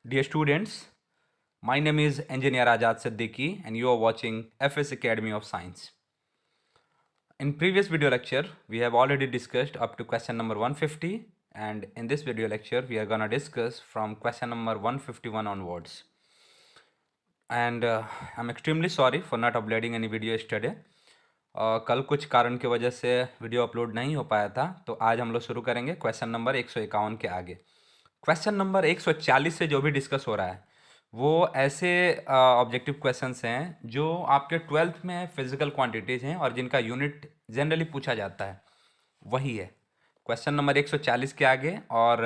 Dear students, my name is Engineer Ajad Siddiqui and you are watching FS Academy of Science. In previous video lecture, we have already discussed up to question number 150, and in this video lecture, we are gonna discuss from question number 151 onwards. And I'm extremely sorry for not uploading any video yesterday. कल कुछ कारण की वजह से video upload नहीं हो पाया था, तो आज हम लोग शुरू करेंगे क्वेश्चन नंबर 151 के आगे। क्वेश्चन नंबर 140 से जो भी डिस्कस हो रहा है वो ऐसे ऑब्जेक्टिव क्वेश्चंस हैं जो आपके 12th में फिजिकल क्वांटिटीज़ हैं और जिनका यूनिट जनरली पूछा जाता है, वही है क्वेश्चन नंबर 140 के आगे। और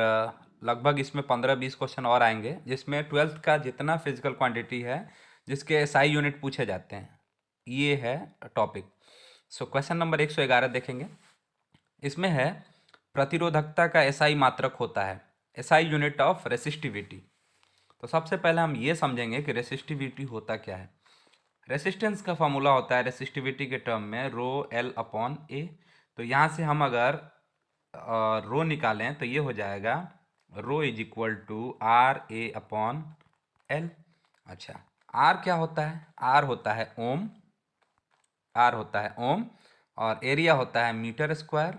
लगभग इसमें 15-20 क्वेश्चन और आएंगे जिसमें 12th का जितना फिजिकल क्वांटिटी है जिसके एसआई यूनिट पूछे जाते हैं, ये है टॉपिक। सो क्वेश्चन नंबर 111 देखेंगे। इसमें है प्रतिरोधकता का एसआई मात्रक होता है, एसआई यूनिट ऑफ रेसिस्टिविटी। तो सबसे पहले हम ये समझेंगे कि रेसिस्टिविटी होता क्या है। रेसिस्टेंस का फॉर्मूला होता है रेसिस्टिविटी के टर्म में रो एल अपॉन ए। तो यहाँ से हम अगर रो निकालें तो ये हो जाएगा rho is equal to R A upon L. अच्छा, आर क्या होता है? आर होता है ओम, आर होता है ओम, और एरिया होता है मीटर स्क्वायर,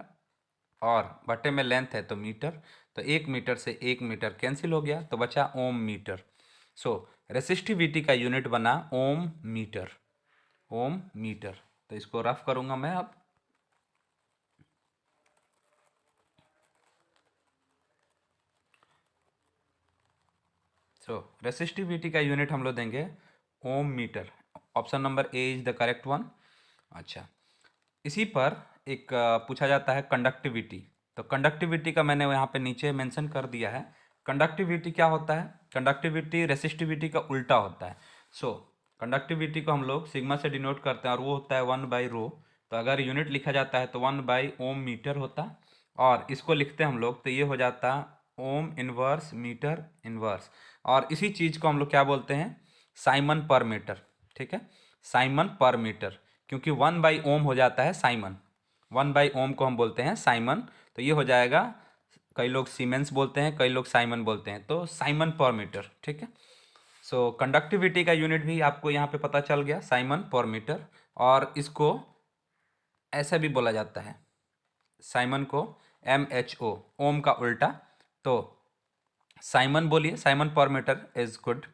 और बटे में लेंथ है तो मीटर। तो 1 मीटर से 1 मीटर कैंसिल हो गया तो बचा ओम मीटर। सो रेसिस्टिविटी का यूनिट बना ओम मीटर, ओम मीटर। तो इसको रफ करूंगा मैं अब। सो रेसिस्टिविटी का यूनिट हम लोग देंगे ohm metre. Option number A is the correct one. अच्छा, इसी पर एक पूछा जाता है कंडक्टिविटी। तो कंडक्टिविटी का मैंने यहाँ पे नीचे मेंशन कर दिया है। कंडक्टिविटी क्या होता है? कंडक्टिविटी रेसिस्टिविटी का उल्टा होता है। सो कंडक्टिविटी को हम लोग सिग्मा से डिनोट करते हैं और वो होता है 1/रो। तो अगर यूनिट लिखा जाता है तो 1/ओम मीटर होता, और इसको लिखते हैं हम लोग तो ये हो जाता ओम इनवर्स मीटर इनवर्स। और इसी चीज़ को हम लोग क्या बोलते हैं? Simon per metre. ठीक है, साइमन पर मीटर, क्योंकि 1/ओम हो जाता है साइमन। 1/ओम को हम बोलते हैं साइमन। तो ये हो जाएगा, कई लोग सीमेंस बोलते हैं, कई लोग साइमन बोलते हैं, तो साइमन पर मीटर। ठीक है, सो कंडक्टिविटी का यूनिट भी आपको यहाँ पे पता चल गया, साइमन पर मीटर। और इसको ऐसा भी बोला जाता है, साइमन को MHO, ओम का उल्टा। तो साइमन बोलिए, siemens per meter is good.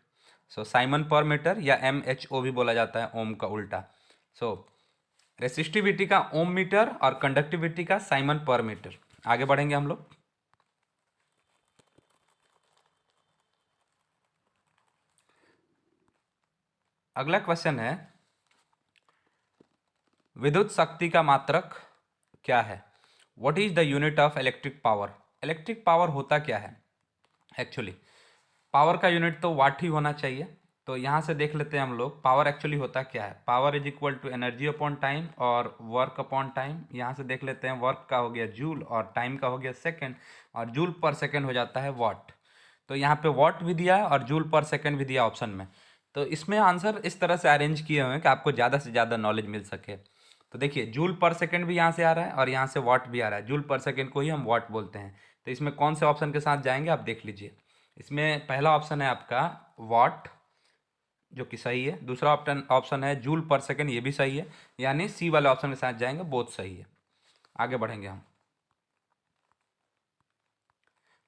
So siemens per meter या MHO भी बोला जाता है ओम का उल्टा। सो रेसिस्टिविटी का ओम मीटर और कंडक्टिविटी का साइमन पर मीटर। आगे बढ़ेंगे हम लोग। अगला क्वेश्चन है, विद्युत शक्ति का मात्रक क्या है? What is the unit of electric power? Electric power होता क्या है? एक्चुअली पावर का यूनिट तो वाट ही होना चाहिए। तो यहाँ से देख लेते हैं हम लोग पावर एक्चुअली होता क्या है। Power is equal to energy upon time और वर्क अपॉन टाइम। यहाँ से देख लेते हैं, वर्क का हो गया जूल और टाइम का हो गया सेकेंड, और जूल पर सेकेंड हो जाता है वाट। तो यहाँ पे वाट भी दिया है और जूल पर सेकेंड भी दिया ऑप्शन में। तो इसमें आंसर इस तरह से अरेंज किए हुए हैं कि आपको ज़्यादा से ज़्यादा नॉलेज मिल सके। तो देखिए, जूल पर सेकेंड भी यहाँ से आ रहा है और यहाँ से वाट भी आ रहा है। जूल पर सेकेंड को ही हम वाट बोलते हैं। तो इसमें कौन से ऑप्शन के साथ जाएंगे आप देख लीजिए। इसमें पहला ऑप्शन है आपका वाट, जो कि सही है। दूसरा ऑप्शन है जूल पर सेकेंड, ये भी सही है। यानी सी वाले ऑप्शन के साथ जाएंगे, बहुत सही है। आगे बढ़ेंगे हम।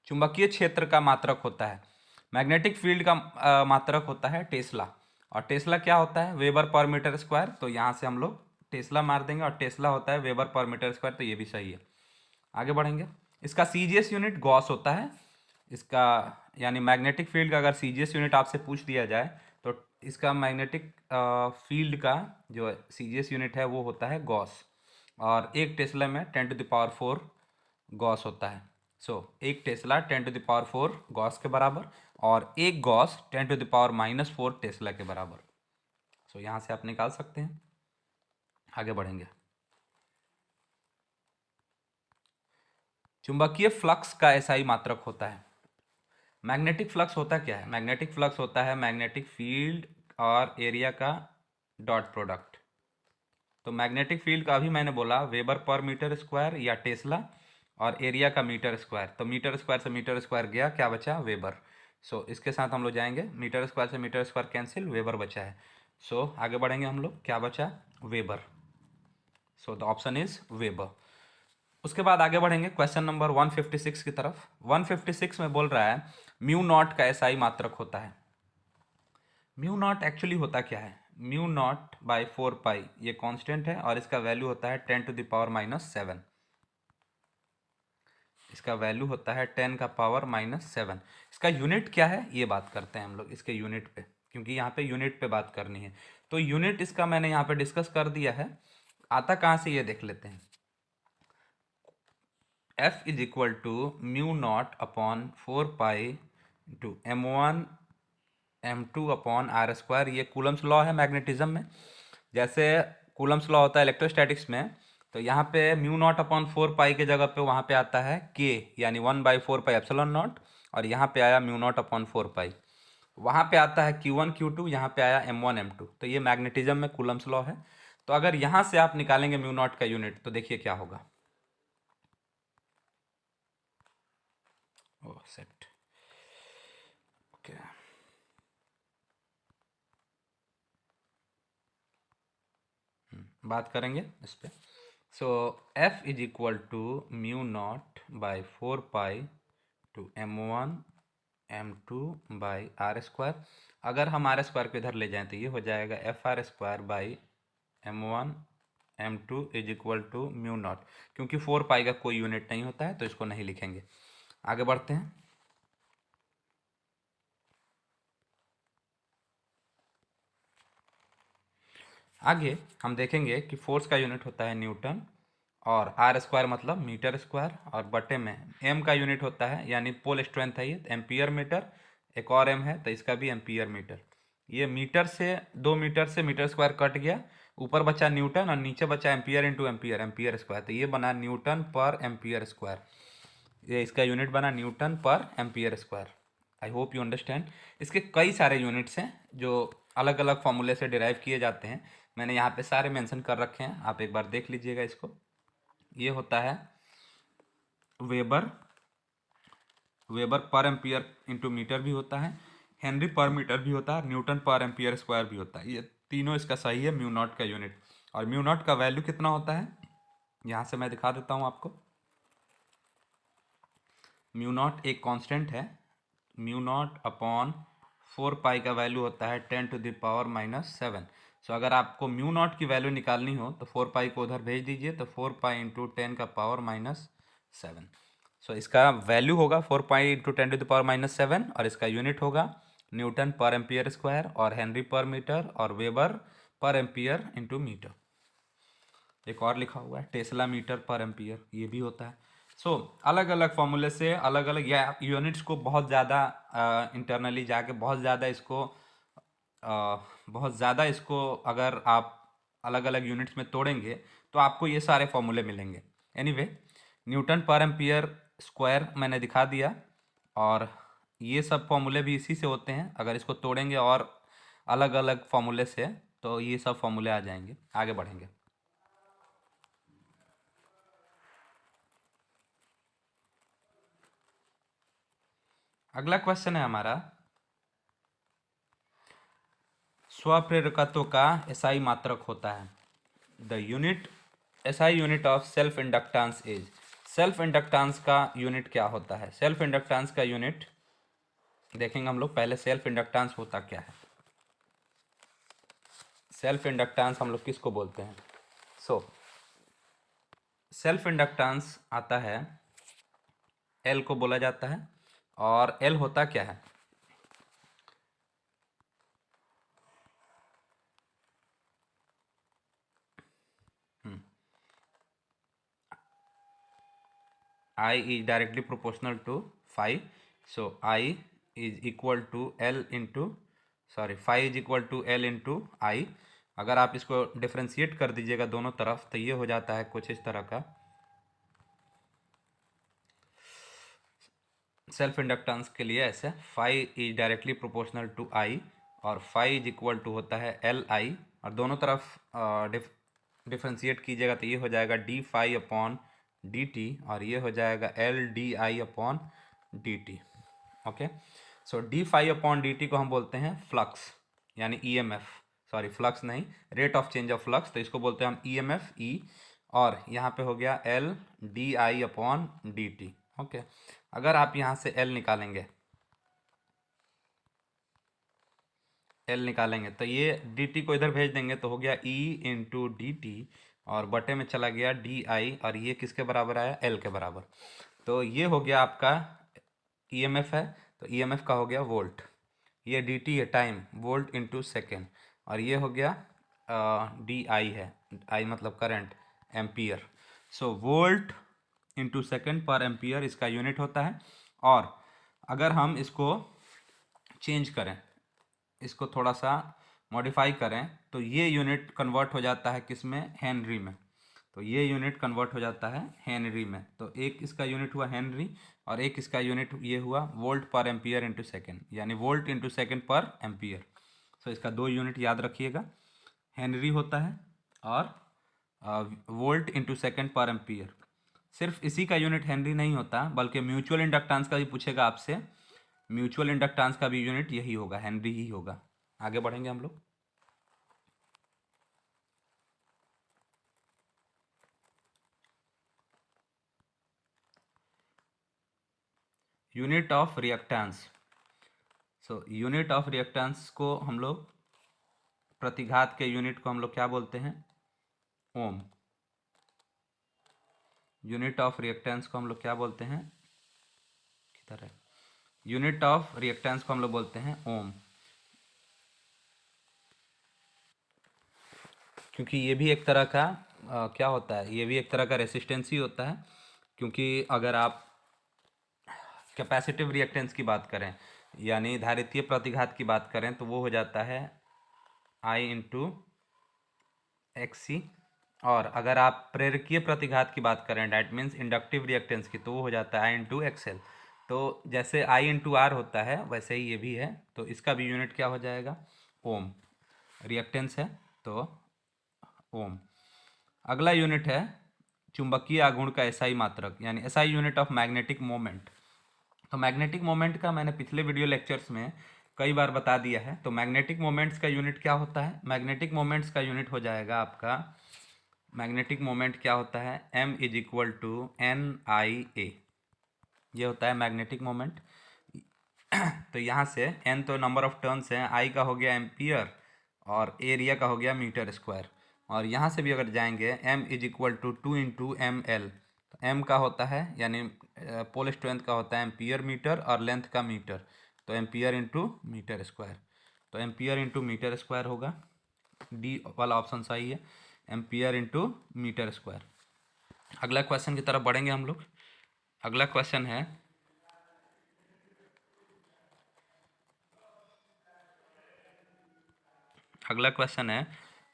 चुंबकीय क्षेत्र का मात्रक होता है, मैग्नेटिक फील्ड का मात्रक होता है टेस्ला। और टेस्ला क्या होता है? वेबर पर मीटर स्क्वायर। तो यहाँ से हम लोग टेस्ला मार देंगे और टेस्ला होता है वेबर पर मीटर स्क्वायर, तो ये भी सही है। आगे बढ़ेंगे। इसका सीजीएस यूनिट गॉस होता है। इसका यानी मैग्नेटिक फील्ड का अगर सीजीएस यूनिट आपसे पूछ दिया जाए तो इसका मैग्नेटिक फील्ड का जो सीजीएस यूनिट है वो होता है गॉस। और एक टेस्ला में 10⁴ गॉस होता है। सो एक टेस्ला 10⁴ गॉस के बराबर, और एक गॉस 10⁻⁻4 टेस्ला के बराबर। सो यहाँ से आप निकाल सकते हैं। आगे बढ़ेंगे। चुंबकीय फ्लक्स का एसआई मात्रक होता है। मैग्नेटिक फ्लक्स होता क्या है? मैग्नेटिक फ्लक्स होता है मैग्नेटिक फील्ड और एरिया का डॉट प्रोडक्ट। तो मैग्नेटिक फील्ड का अभी मैंने बोला वेबर पर मीटर स्क्वायर या टेस्ला, और एरिया का मीटर स्क्वायर। तो मीटर स्क्वायर से मीटर स्क्वायर गया, क्या बचा? वेबर। सो इसके साथ हम लोग जाएंगे, मीटर स्क्वायर से मीटर स्क्वायर कैंसिल, वेबर बचा है। सो आगे बढ़ेंगे हम लोग, क्या बचा? Weber. So the option is weber. उसके बाद आगे बढ़ेंगे क्वेश्चन नंबर 156 की तरफ। 156 में बोल रहा है म्यू नॉट का एसआई मात्रक होता है। म्यू नॉट एक्चुअली होता क्या है? म्यू नॉट बाई 4 पाई ये कांस्टेंट है और इसका वैल्यू होता है 10⁻⁻7। इसका वैल्यू होता है 10⁻⁻7। इसका यूनिट क्या है ये बात करते हैं हम लोग, इसके यूनिट पे, क्योंकि यहाँ पे यूनिट पे बात करनी है। तो यूनिट इसका मैंने यहाँ पे डिस्कस कर दिया है। आता कहाँ से ये देख लेते हैं। F is equal to mu not upon 4 pi into m1 m2 upon R square. ये कूलम्स लॉ है मैग्नेटिज्म में। जैसे कूलम्स लॉ होता है इलेक्ट्रोस्टैटिक्स में, तो यहाँ पे म्यू नॉट अपॉन 4 पाई के जगह पे वहाँ पे आता है k, यानी 1/4 पाई एप्सिलॉन नॉट, और यहाँ पे आया म्यू नॉट अपॉन 4 पाई। वहाँ पे आता है Q1 Q2, यहाँ पे आया m1 m2। तो ये मैग्नेटिज्म में कूलम्स लॉ है। तो अगर यहाँ से आप निकालेंगे म्यू नॉट का यूनिट तो देखिए क्या होगा। Oh set, okay. बात करेंगे इस पर। So F is equal to mu naught by 4 pi two m1 m2 by R square. अगर हम आर स्क्वायर को इधर ले जाएं तो ये हो जाएगा FR² by m1 m2 is equal to mu not. क्योंकि 4 पाई का कोई यूनिट नहीं होता है तो इसको नहीं लिखेंगे। आगे बढ़ते हैं। आगे हम देखेंगे कि फोर्स का यूनिट होता है न्यूटन, और आर स्क्वायर मतलब मीटर स्क्वायर, और बटे में एम का यूनिट होता है, यानी पोल स्ट्रेंथ है ये, एम्पियर मीटर। एक और एम है तो इसका भी एम्पियर मीटर। ये मीटर से 2 मीटर से मीटर स्क्वायर कट गया, ऊपर बचा न्यूटन और नीचे बचा ampere into ampere, ampere square. तो ये बना न्यूटन पर एम्पियर स्क्वायर। ये इसका यूनिट बना Newton per ampere square. I hope you understand. इसके कई सारे यूनिट्स हैं जो अलग अलग फॉर्मूले से डिराइव किए जाते हैं। मैंने यहाँ पे सारे मेंशन कर रखे हैं, आप एक बार देख लीजिएगा इसको। ये होता है weber, weber per ampere into meter भी होता है, हेनरी पर मीटर भी होता है, न्यूटन पर एम्पियर स्क्वायर भी होता है। ये तीनों इसका सही है म्यू नॉट का यूनिट। और म्यू नॉट का वैल्यू कितना होता है यहाँ से मैं दिखा देता हूँ आपको। म्यू नॉट एक कांस्टेंट है। म्यू नॉट अपॉन 4 पाई का वैल्यू होता है 10⁻⁻7। सो अगर आपको म्यू नॉट की वैल्यू निकालनी हो तो 4 पाई को उधर भेज दीजिए, तो 4 पाई इंटू 10⁻⁻7। सो इसका वैल्यू होगा 4 पाई इंटू 10⁻⁻7, और इसका यूनिट होगा न्यूटन पर एम्पियर स्क्वायर, और हेनरी पर मीटर, और weber per ampere into meter. एक और लिखा हुआ है टेस्ला मीटर पर एम्पियर, ये भी होता है। सो अलग अलग फॉर्मूले से अलग अलग या यूनिट्स को बहुत ज़्यादा इंटरनली जाके बहुत ज़्यादा इसको अगर आप अलग अलग यूनिट्स में तोड़ेंगे तो आपको ये सारे फॉर्मूले मिलेंगे। Anyway, Newton per ampere square मैंने दिखा दिया, और ये सब फॉर्मूले भी इसी से होते हैं। अगर इसको तोड़ेंगे और अलग अलग फॉर्मूले से तो ये सब फॉर्मूले आ जाएंगे। आगे बढ़ेंगे। अगला क्वेश्चन है हमारा, स्वप्रेरकत्व का एसआई मात्रक होता है। The unit SI unit of self inductance is. Self inductance का यूनिट क्या होता है? सेल्फ इंडक्टेंस का यूनिट देखेंगे हम लोग। पहले सेल्फ इंडक्टेंस होता क्या है? सेल्फ इंडक्टेंस हम लोग किसको बोलते हैं? सो सेल्फ इंडक्टेंस आता है, एल को बोला जाता है। और एल होता क्या है? I is directly proportional to phi, so I is equal to L into, sorry, phi is equal to L into I। अगर आप इसको डिफ्रेंशिएट कर दीजिएगा दोनों तरफ तो ये हो जाता है कुछ इस तरह का। सेल्फ इंडक्टेंस के लिए ऐसे phi is directly proportional to I, और फाई इज इक्वल टू होता है एल आई, और दोनों तरफ डिफ्रेंशिएट कीजिएगा तो ये हो जाएगा D phi upon D T, और ये हो जाएगा L D I upon D T. Okay, so D phi upon D T को हम बोलते हैं फ्लक्स यानी E M F, sorry flux नहीं, rate of change of flux, तो इसको बोलते हैं हम ई एम एफ ई। और यहाँ पे हो गया L D I upon D T. Okay, अगर आप यहाँ से एल निकालेंगे, एल निकालेंगे तो ये डी टी को इधर भेज देंगे तो हो गया ई इंटू डी टी, और बटे में चला गया डी आई, और ये किसके बराबर आया, एल के बराबर। तो ये हो गया आपका ईएमएफ है, तो ईएमएफ का हो गया वोल्ट, ये डी टी है टाइम, वोल्ट इंटू सेकेंड, और ये हो गया डी आई है, आई मतलब करंट, एम्पियर। सो वोल्ट इंटू सेकेंड पर एम्पियर इसका यूनिट होता है। और अगर हम इसको चेंज करें, इसको थोड़ा सा मॉडिफाई करें, तो ये यूनिट कन्वर्ट हो जाता है किस में, हेनरी में। तो ये यूनिट कन्वर्ट हो जाता है हेनरी में, तो एक इसका यूनिट हुआ हेनरी और एक इसका यूनिट ये हुआ वोल्ट पर एम्पियर इंटू सेकेंड, यानी वोल्ट इंटू सेकेंड पर एम्पियर। सो इसका दो यूनिट याद रखिएगा, हेनरी होता है और वोल्ट इंटू सेकेंड पर एम्पियर। सिर्फ इसी का यूनिट हेनरी नहीं होता, बल्कि म्यूचुअल इंडक्टेंस का भी पूछेगा आपसे, म्यूचुअल इंडक्टेंस का भी यूनिट यही होगा, हेनरी ही होगा। आगे बढ़ेंगे हम लोग। Unit of reactance, so unit of reactance को हम लोग, प्रतिघात के यूनिट को हम लोग क्या बोलते हैं, ओम। यूनिट ऑफ रिएक्टेंस को हम लोग क्या बोलते हैं, किधर है, यूनिट ऑफ रिएक्टेंस को हम लोग बोलते हैं ओम, क्योंकि ये भी एक तरह का क्या होता है, ये भी एक तरह का रेसिस्टेंस ही होता है। क्योंकि अगर आप कैपेसिटिव रिएक्टेंस की बात करें, यानी धारितीय प्रतिघात की बात करें, तो वो हो जाता है आई इंटू एक्स सी। और अगर आप प्रेरकीय प्रतिघात की बात करें, डैट मीन्स इंडक्टिव रिएक्टेंस की, तो वो हो जाता है आई इंटू एक्सएल। तो जैसे आई इंटू आर होता है वैसे ही ये भी है, तो इसका भी यूनिट क्या हो जाएगा, ओम। रिएक्टेंस है तो ओम। अगला यूनिट है चुंबकीय आघूर्ण का एसआई मात्रक, यानी SI unit of magnetic moment. तो मैग्नेटिक मोमेंट का मैंने पिछले वीडियो लेक्चर्स में कई बार बता दिया है। तो मैग्नेटिक मोमेंट्स का यूनिट क्या होता है, मैग्नेटिक मोमेंट्स का यूनिट हो जाएगा आपका, मैग्नेटिक मोमेंट क्या होता है, m is equal to N I A, ये होता है मैग्नेटिक मोमेंट। तो यहाँ से n तो नंबर ऑफ टर्न्स हैं, I का हो गया एम्पियर और एरिया का हो गया मीटर स्क्वायर। और यहाँ से भी अगर जाएंगे m is equal to 2 into M L, तो m का होता है यानी पोल स्ट्रेंथ का होता है एम्पियर मीटर और लेंथ का मीटर, तो एम्पियर इंटू मीटर स्क्वायर, तो एम्पियर इंटू मीटर स्क्वायर होगा, डी वाला ऑप्शन सही है, एम्पियर इंटू मीटर स्क्वायर। अगला क्वेश्चन की तरफ बढ़ेंगे हम लोग। अगला क्वेश्चन है, अगला क्वेश्चन है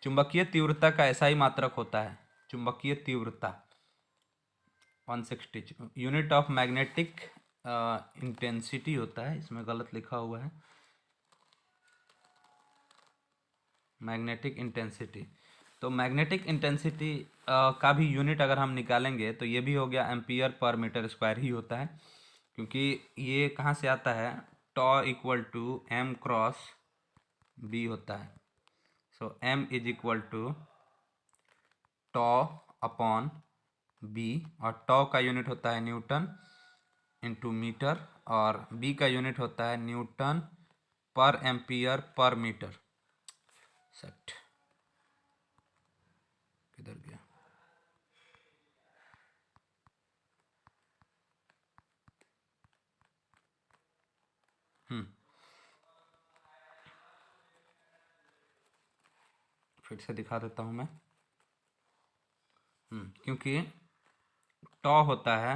चुंबकीय तीव्रता का एसआई मात्रक होता है, चुंबकीय तीव्रता 160, यूनिट ऑफ मैग्नेटिक इंटेंसिटी होता है, इसमें गलत लिखा हुआ है, मैग्नेटिक इंटेंसिटी। तो मैग्नेटिक इंटेंसिटी का भी यूनिट अगर हम निकालेंगे तो ये भी हो गया एम्पियर पर मीटर स्क्वायर ही होता है, क्योंकि ये कहाँ से आता है, tau equal to M cross B होता है। So m is equal to tau upon B, और टॉ का यूनिट होता है न्यूटन इंटू मीटर, और b का यूनिट होता है Newton per ampere per metre. Set किधर गया, फिर से दिखा देता हूँ मैं, क्योंकि टॉ होता है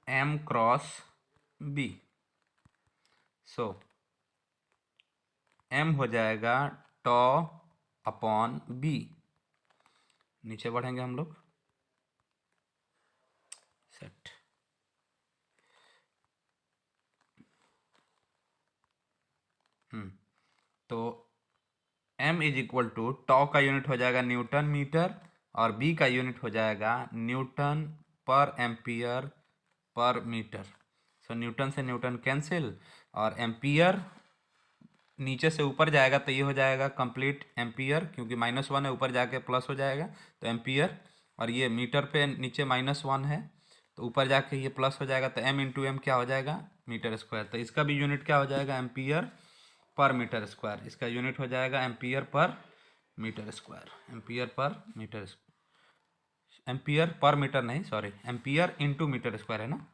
m क्रॉस b, सो m हो जाएगा टॉ अपॉन b। नीचे बढ़ेंगे हम लोग, सेट, तो m इज इक्वल टू टॉ का यूनिट हो जाएगा न्यूटन मीटर और b का यूनिट हो जाएगा Newton per ampere per metre. सो न्यूटन से न्यूटन कैंसिल, और एम्पियर नीचे से ऊपर जाएगा तो ये हो जाएगा कंप्लीट एम्पियर, क्योंकि -1 है, ऊपर जाके प्लस हो जाएगा तो एम्पियर। और ये मीटर पे नीचे -1 है तो ऊपर जाके ये प्लस हो जाएगा, तो m इंटू एम क्या हो जाएगा, मीटर स्क्वायर। तो इसका भी यूनिट क्या हो जाएगा, एम्पियर पर मीटर स्क्वायर। इसका यूनिट हो जाएगा ampere per meter square, ampere per meter, ampere per meter नहीं, sorry, ampere into meter square है ना,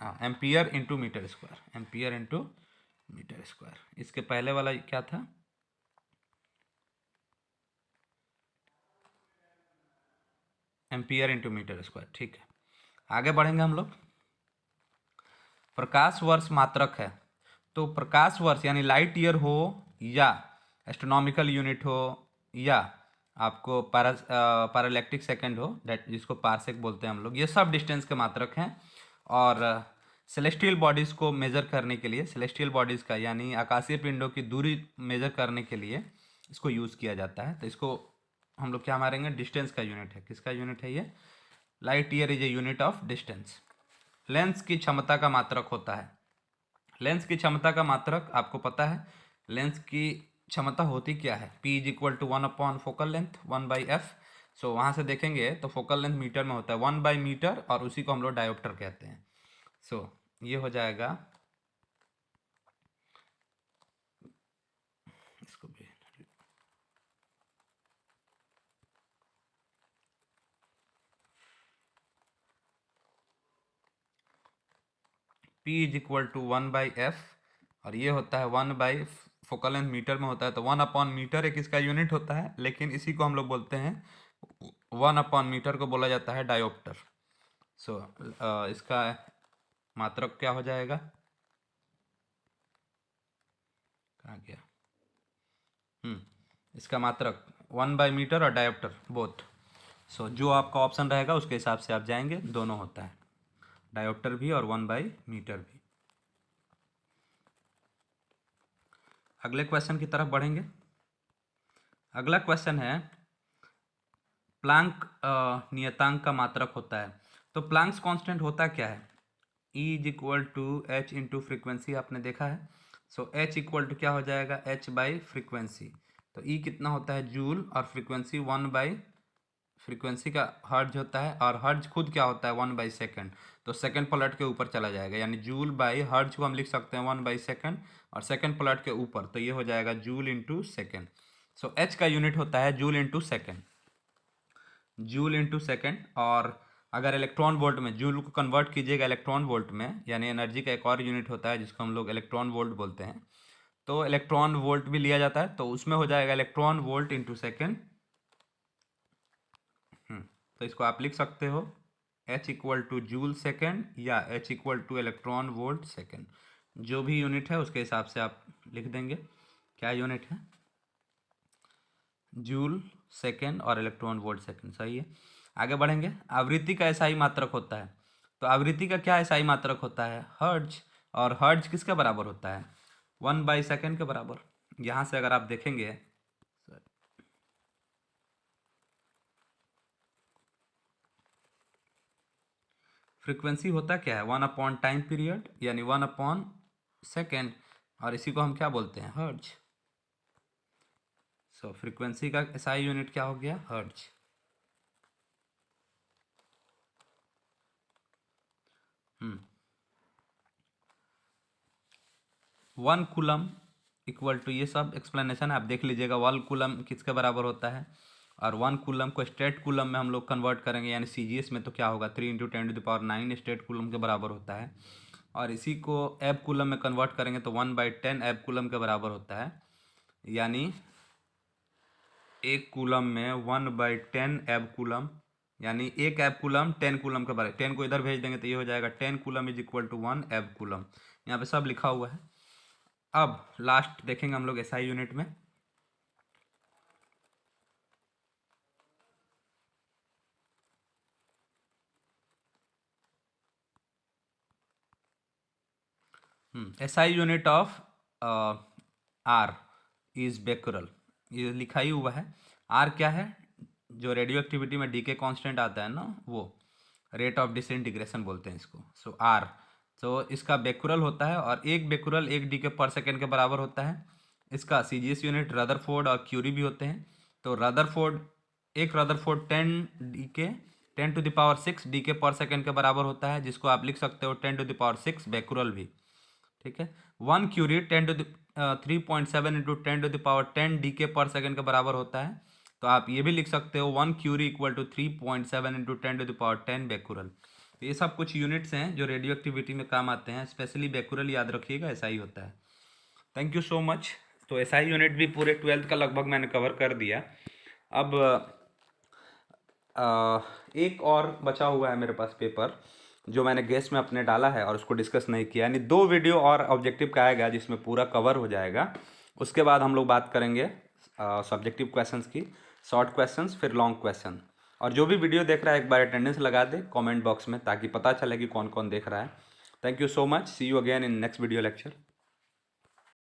हाँ, ampere into meter square, ampere into meter square. इसके पहले वाला क्या था, एम्पियर इंटू मीटर स्क्वायर। ठीक है, आगे बढ़ेंगे हम लोग। प्रकाश वर्ष मात्रक है, तो प्रकाश वर्ष यानी लाइट ईयर हो या एस्ट्रोनॉमिकल यूनिट हो या आपको पैरालैक्टिक सेकंड हो, दैट जिसको पारसेक बोलते हैं हम लोग, ये सब डिस्टेंस के मात्रक हैं। और सेलेस्टियल बॉडीज़ को मेज़र करने के लिए, सेलेस्टियल बॉडीज़ का यानी आकाशीय पिंडों की दूरी मेज़र करने के लिए इसको यूज़ किया जाता है। तो इसको हम लोग क्या मारेंगे, डिस्टेंस का यूनिट है। किसका यूनिट है ये, light year is a unit of distance. Lens की क्षमता का मात्रक होता है, लेंस की क्षमता का मात्रक आपको पता है, लेंस की क्षमता होती क्या है, P is equal to 1 focal length 1/f। So वहाँ से देखेंगे तो फोकल लेंथ मीटर में होता है, 1/मीटर, और उसी को हम लोग डायोप्टर कहते हैं। सो ये हो जाएगा, इसको भी P is equal to 1/f, और ये होता है 1 फोकल लेंथ मीटर में होता है, तो 1/मीटर एक इसका यूनिट होता है, लेकिन इसी को हम लोग बोलते हैं 1/मीटर को बोला जाता है डायोप्टर। सो इसका मात्रक क्या हो जाएगा, कहाँ गया, इसका मात्रक 1/मीटर और डायोप्टर बोथ। सो जो आपका ऑप्शन रहेगा उसके हिसाब से आप जाएंगे, दोनों होता है, डायोप्टर भी और 1/मीटर भी। अगले क्वेश्चन की तरफ बढ़ेंगे। अगला क्वेश्चन है, प्लांक नियतांक का मात्रक होता है। तो प्लांक्स कांस्टेंट होता क्या है, E is equal to H into frequency, आपने देखा है। सो H इक्वल टू क्या हो जाएगा, H/फ्रीक्वेंसी। तो E कितना होता है, जूल, और फ्रीक्वेंसी 1/फ्रीक्वेंसी का हर्ज होता है, और हर्ज खुद क्या होता है, 1/सेकेंड। तो सेकेंड पलट के ऊपर चला जाएगा, यानी जूल बाई हर्ज को हम लिख सकते हैं 1/सेकेंड, और सेकेंड पलट के ऊपर तो ये हो जाएगा जूल इंटू सेकेंड। सो H का यूनिट होता है joule into second, joule into second. और अगर इलेक्ट्रॉन वोल्ट में जूल को कन्वर्ट कीजिएगा इलेक्ट्रॉन वोल्ट में, यानी एनर्जी का एक और यूनिट होता है जिसको हम लोग इलेक्ट्रॉन वोल्ट बोलते हैं, तो इलेक्ट्रॉन वोल्ट भी लिया जाता है, तो उसमें हो जाएगा इलेक्ट्रॉन वोल्ट इंटू सेकेंड। तो इसको आप लिख सकते हो H equal two joule second या H equal two electron volt second, जो भी यूनिट है उसके हिसाब से आप लिख देंगे। क्या यूनिट है, जूल सेकेंड और इलेक्ट्रॉन वोल्ट सेकेंड, सही है। आगे बढ़ेंगे। आवृत्ति का एसआई मात्रक होता है, तो आवृत्ति का क्या एसआई मात्रक होता है, हर्ज। और हर्ज किसके बराबर होता है, 1/सेकेंड के बराबर। यहाँ से अगर आप देखेंगे, फ्रीक्वेंसी होता क्या है, 1/टाइम पीरियड यानी 1/सेकेंड, और इसी को हम क्या बोलते हैं, हर्ज। सो फ्रीक्वेंसी का एसआई यूनिट क्या हो गया, हर्ज। हम्म 1 कूलम इक्वल टू, ये सब एक्सप्लेनेशन आप देख लीजिएगा, 1 कूलम किसके बराबर होता है, और 1 कूलम को स्टेट कूलम में हम लोग कन्वर्ट करेंगे, यानी सीजीएस में तो क्या होगा, 3 × 10⁹ स्टेट कूलम के बराबर होता है। और इसी को एब कूलम में कन्वर्ट करेंगे तो 1/10 एब कूलम के बराबर होता है, यानी एक कूलम में 1/10 एब कूलम, यानी एक एब कूलम 10 कूलम के बराबर। 10 को इधर भेज देंगे तो ये हो जाएगा 10 कूलम इज इक्वल टू 1 एब कूलम। यहाँ पे सब लिखा हुआ है। अब लास्ट देखेंगे हम लोग एसआई यूनिट में। SI unit of R is becquerel, ये लिखा ही हुआ है। आर क्या है, जो रेडियो एक्टिविटी में डीके कांस्टेंट आता है ना, वो रेट ऑफ डिसइंटीग्रेशन बोलते हैं इसको। सो आर, तो इसका बेकुरल होता है और एक बेकुरल 1 डीके पर सेकेंड के बराबर होता है। इसका सीजीएस यूनिट रदरफोर्ड और क्यूरी भी होते हैं। तो रदरफोर्ड, एक rutherford 10 to the power 6 decay per second के बराबर होता है, जिसको आप लिख सकते हो 10 टू द पावर 6 बेकुरल भी। ठीक है। 1 curie 3.7 into 10 to the power 10 decay per second के बराबर होता है। तो आप ये भी लिख सकते हो 1 curie equal to 3.7 into 10 to the power 10 becquerel. तो ये सब कुछ यूनिट्स हैं जो रेडियो एक्टिविटी में काम आते हैं, स्पेशली बेकुरल याद रखिएगा, ऐसा ही होता है। Thank you so much. तो एसआई यूनिट भी पूरे 12th का लगभग मैंने कवर कर दिया। अब एक और बचा हुआ है मेरे पास पेपर, जो मैंने गेस्ट में अपने डाला है और उसको डिस्कस नहीं किया, यानी 2 वीडियो और ऑब्जेक्टिव का आएगा जिसमें पूरा कवर हो जाएगा। उसके बाद हम लोग बात करेंगे सब्जेक्टिव क्वेश्चंस की, शॉर्ट क्वेश्चंस फिर लॉन्ग क्वेश्चन। और जो भी वीडियो देख रहा है एक बार अटेंडेंस लगा दे कमेंट बॉक्स में, ताकि पता चले कि कौन कौन देख रहा है। Thank you so much, see you again in next video lecture.